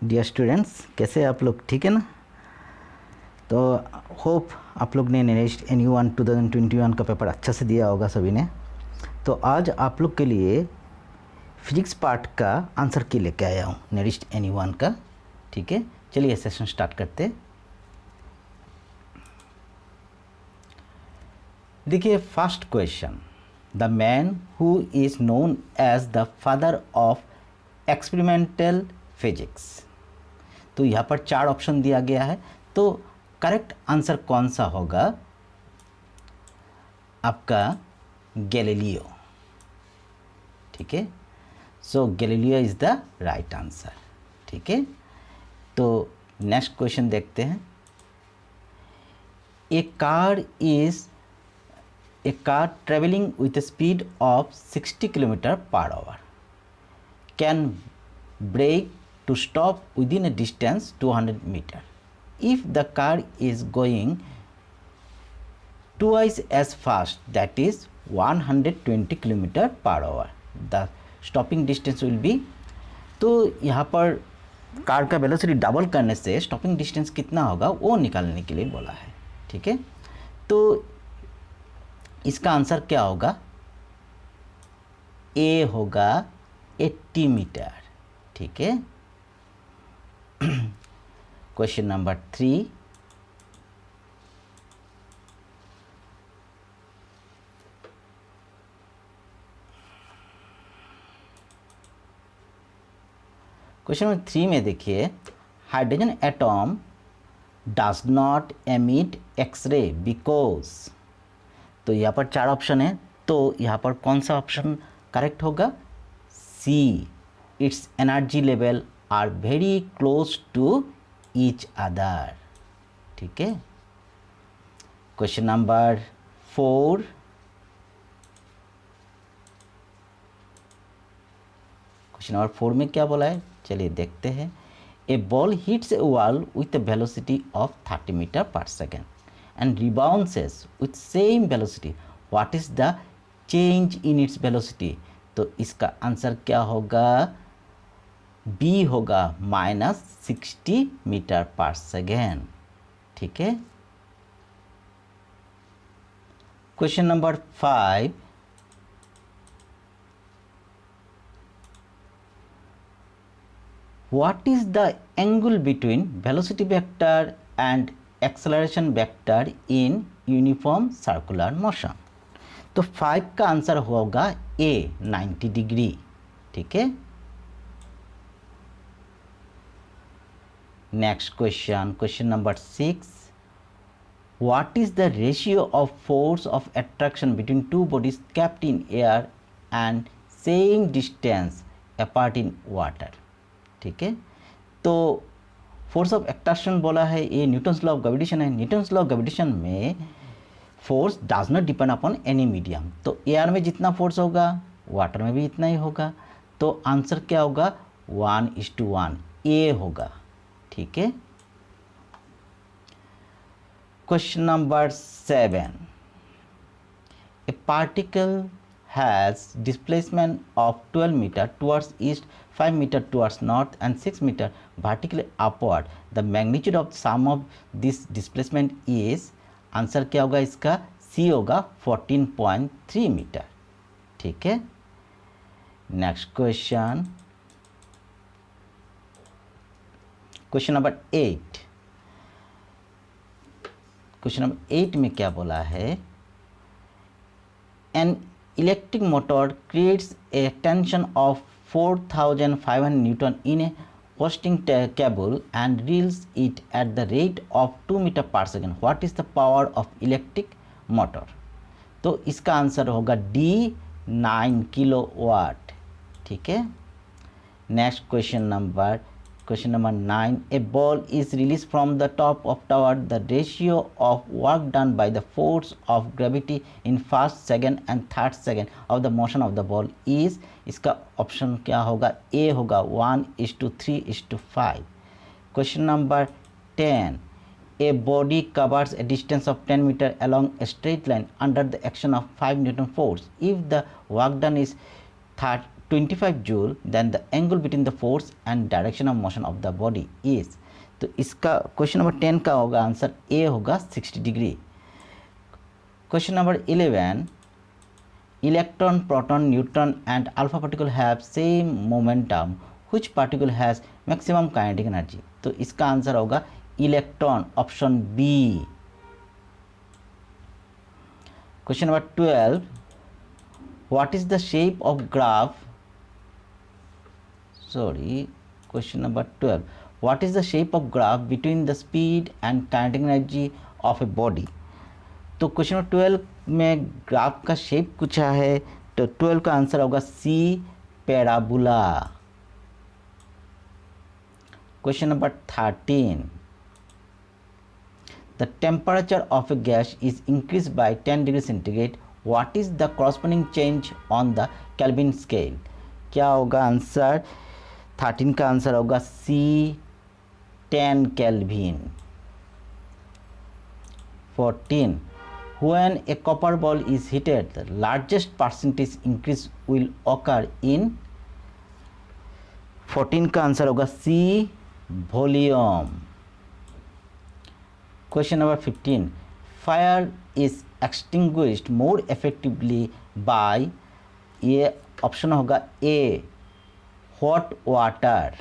Dear students, कैसे हैं आप लोग? ठीक है ना? तो होप आप लोग ने नेक्स्ट NU1 2021 का पेपर अच्छा से दिया होगा सभी ने। तो आज आप लोग के लिए फिजिक्स पार्ट का आंसर की लेके आया हूँ नेक्स्ट NU1 का। ठीक है, चलिए सेशन स्टार्ट करते। देखिए first question, the man who is known as the father of experimental physics. तो यहाँ पर 4 ऑप्शन दिया गया है, तो करेक्ट आंसर कौन सा होगा? आपका गैलीलियो। ठीक है, so Galileo is the right answer. ठीक है, तो नेक्स्ट क्वेश्चन देखते हैं। A car travelling with speed of 60 kilometre per hour can brake to stop within a distance 200 meter. If the car is going twice as fast, that is 120 km per hour, the stopping distance will be। तो यहाँ पर car का velocity double करने से stopping distance कितना होगा वो निकालने के लिए बोला है। ठीक है, तो इसका आंसर क्या होगा? ए होगा 80 मीटर। ठीक है, क्वेश्चन नंबर 3, क्वेश्चन नंबर 3 में देखिए, hydrogen atom does not emit x ray because. तो यहाँ पर 4 ऑप्शन है, तो यहाँ पर कौन सा ऑप्शन करेक्ट होगा? C, it's energy level are very close to each other. ठीक है, क्वेश्चन नंबर 4, क्वेश्चन नंबर 4 में क्या बोला है, चलिए देखते हैं। A ball hits a wall with a velocity of 30 meter per second and rebounds with same velocity. What is the change in its velocity? तो इसका आंसर क्या होगा? बी होगा -60 मीटर पर सेकेंड। ठीक है, question number 5, what is the angle between velocity vector and acceleration vector in uniform circular motion? तो 5 का answer होगा ए 90 डिग्री। ठीक है, next question, question number 6, what is the ratio of force of attraction between two bodies kept in air and same distance apart in water? ठीक है, तो force of attraction बोला है, ये न्यूटन्स लॉ ऑफ ग्रेविटेशन है। Newton's law of gravitation में force does not depend upon any medium. तो air में जितना फोर्स होगा वाटर में भी इतना ही होगा। तो आंसर क्या होगा? 1:1, ए होगा। ठीक है, question number 7, A particle has displacement of 12 meter towards east, 5 meter towards north and 6 meter vertically upward. The magnitude of sum of this displacement is, answer क्या होगा इसका? सी होगा 14.3 मीटर। ठीक है, next question, question number 8, question number 8 में क्या बोला है? An electric motor creates a tension of 4500 Newton in a posting cable and reels it at the rate of 2 meter per second. What is the power of electric motor? तो इसका answer होगा D 9 kilowatt. ठीक है, next question number 9, a ball is released from the top of tower. The ratio of work done by the force of gravity in first, second and third second of the motion of the ball is, इसका option क्या होगा? ए होगा 1:3:5। Question number 10, a body covers a distance of 10 meter along a straight line under the action of 5 Newton force. If the work done is 25 joule then the angle between the force and direction of motion of the body is. तो इसका question number 10 का होगा answer A होगा 60 degree. Question number 11, electron, proton, neutron and alpha particle have same momentum, which particle has maximum kinetic energy. तो इसका answer होगा electron, option B. Question number 12, what is the shape of graph, question number 12, what is the shape of graph between the speed and kinetic energy of a body. तो question number 12 में graph का shape पूछा है, तो 12 का answer होगा C, parabola. Question number 13, the temperature of a gas is increased by 10 degree centigrade, what is the corresponding change on the Kelvin scale। क्या होगा आंसर, 13 का आंसर होगा सी, 10 kelvin. 14, when a copper ball is heated the largest percentage increase will occur in। 14 का answer होगा सी, volume. Question number 15, fire is extinguished more effectively by, ये option होगा ए, hot water।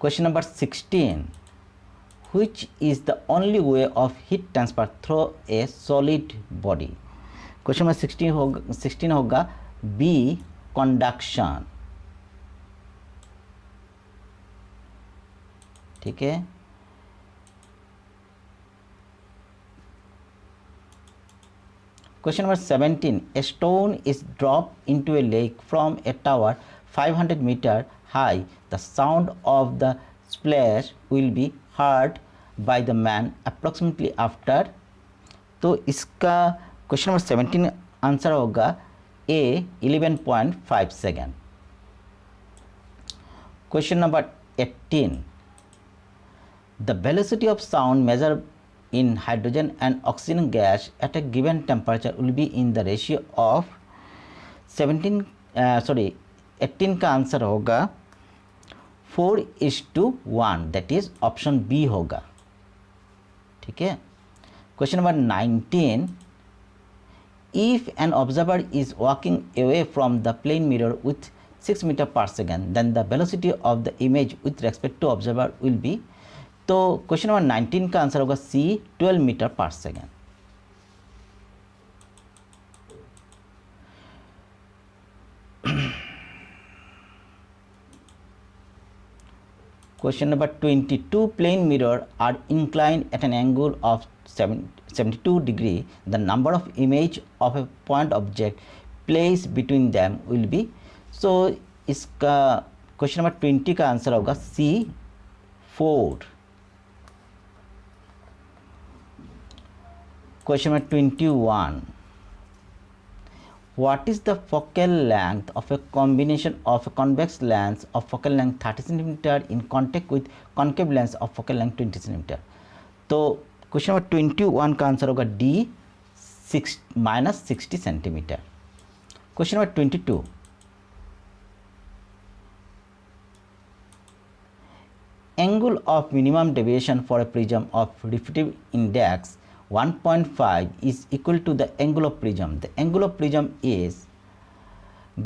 Question number 16, which is the only way of heat transfer through a solid body। Question number 16 होगा B, conduction. ठीक है। Question number 17, a stone is drop into a lake from a tower 500 metre high, the sound of the splash will be heard by the man approximately after. तो इसका question number 17 answer होगा A, 11.5 second. Question number 18, the velocity of sound measured in hydrogen and oxygen gas at a given temperature will be in the ratio of 18 का answer होगा 4:1, that is option B होगा। ठीक है। Question number 19, if an observer is walking away from the plane mirror with 6 meter per second then the velocity of the image with respect to observer will be। तो question number 19 का answer होगा C, 12 metre per second. Question number 22, plane mirror are inclined at an angle of 72 degree, the number of image of a point object place between them will be. So इसका question number 20 का answer होगा C, 4। Question number 21, what is the focal length of a combination of a convex lens of focal length 30 cm in contact with concave lens of focal length 20 cm। तो question number 21 का answer होगा D, -60 centimetre. Question number 22, angle of minimum deviation for a prism of refractive index 1.5 is equal to the angle of prism। The angle of prism is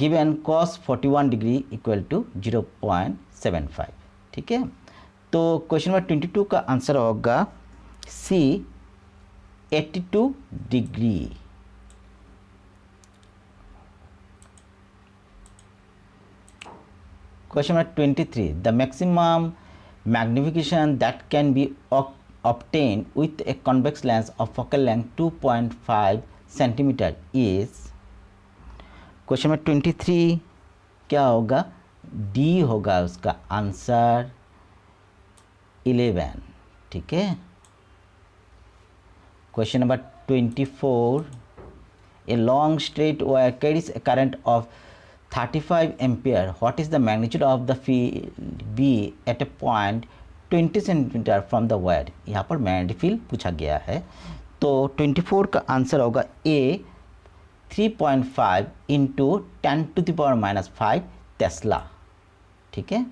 given cos 41 degree equal to 0.75। ठीक है। तो question number 22 का answer होगा सी, 82 degree. Question number 23, the maximum magnification that can be obtained with a convex lens of focal length 2.5 cm is। Question number 23 क्या होगा, D होगा उसका answer, 11। ठीक है। Question number 24, a long straight wire carries a current of 35 ampere, what is the magnitude of the field B at a point 20 centimetre from the wire. यहाँ पर magnetic field पूछा गया है। तो 24 का आंसर होगा ए, 3.5 इंटू 10⁻⁵ टेस्ला। ठीक है।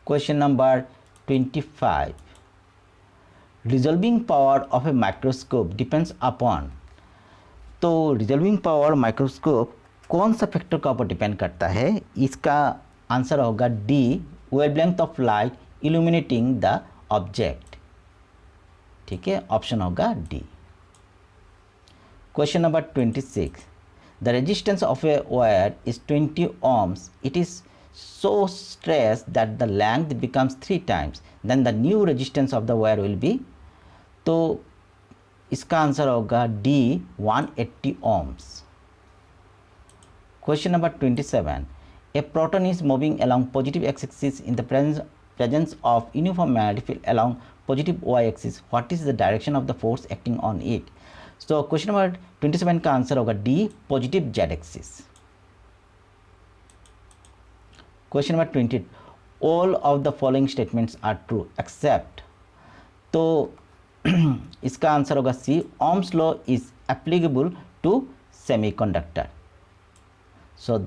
Question number 25, resolving power of a microscope depends upon. तो रिजॉल्विंग पावर माइक्रोस्कोप कौन सा फैक्टर का ऊपर डिपेंड करता है? इसका आंसर होगा D, wavelength of light illuminating the object. ठीक है, ऑप्शन होगा D. Question number 26, the resistance of a wire is 20 ohms. It is so stressed that the length becomes 3 times, then the new resistance of the wire will be। तो इसका answer होगा D, 180 ohms। Question number 27, a proton is moving along positive x-axis in the presence of uniform magnetic field along positive y-axis. What is the direction of the force acting on it? So question number 27 का answer होगा D, positive z-axis। Question number 20, all of the following statements are true except. तो इसका answer होगा C, Ohm's law is applicable to semiconductor. So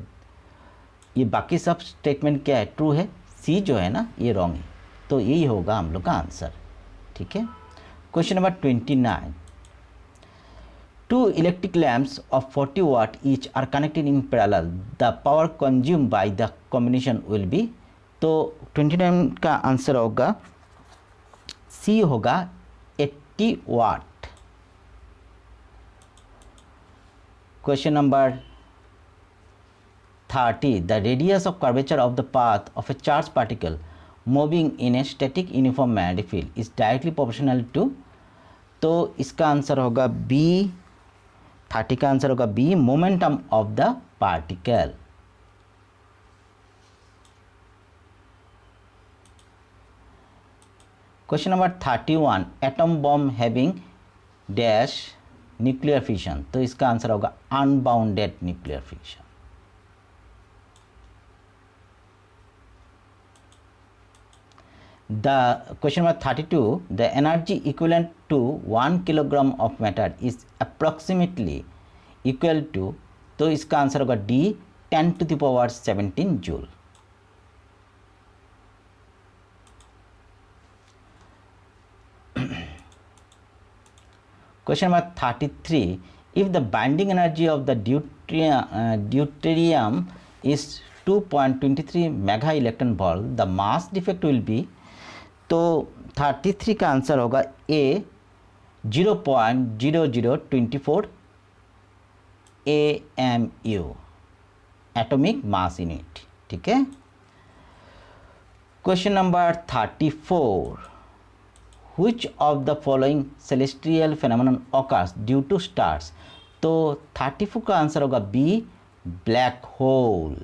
ये बाकी सब statement क्या है? ट्रू है। सी जो है ना ये रॉन्ग है, तो यही होगा हम लोग का आंसर। ठीक है। Question number 29, two electric lamps of 40 watt each are connected in parallel. The power consumed by the combination will be। तो 29 का आंसर होगा सी, होगा 80 watt. Question number 30, the radius of curvature of the path of a charged particle moving in a static uniform magnetic field is directly proportional to। तो इसका answer होगा B, 30 का answer होगा B, momentum of the particle. Question number 31, atom bomb having dash nuclear fission. तो इसका answer होगा unbounded nuclear fission. The question number 32, the energy equivalent to 1 kilogram of matter is approximately equal to। तो इसका answer होगा D, 10⁻17 joule. Question number 33, if the binding energy of the deuterium is 2.23 mega electron volt, the mass defect will be। तो 33 का answer होगा ए, 0.0024 AMU, atomic mass unit. ठीक है। Question number 34, which of the following celestial phenomenon occurs due to stars। तो 34 का answer होगा B, black hole.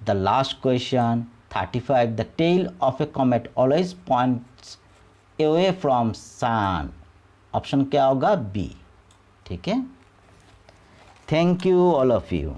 The last question 35, the tail of a comet always points away from sun। Option क्या होगा? B. ठीक है। Thank you all of you.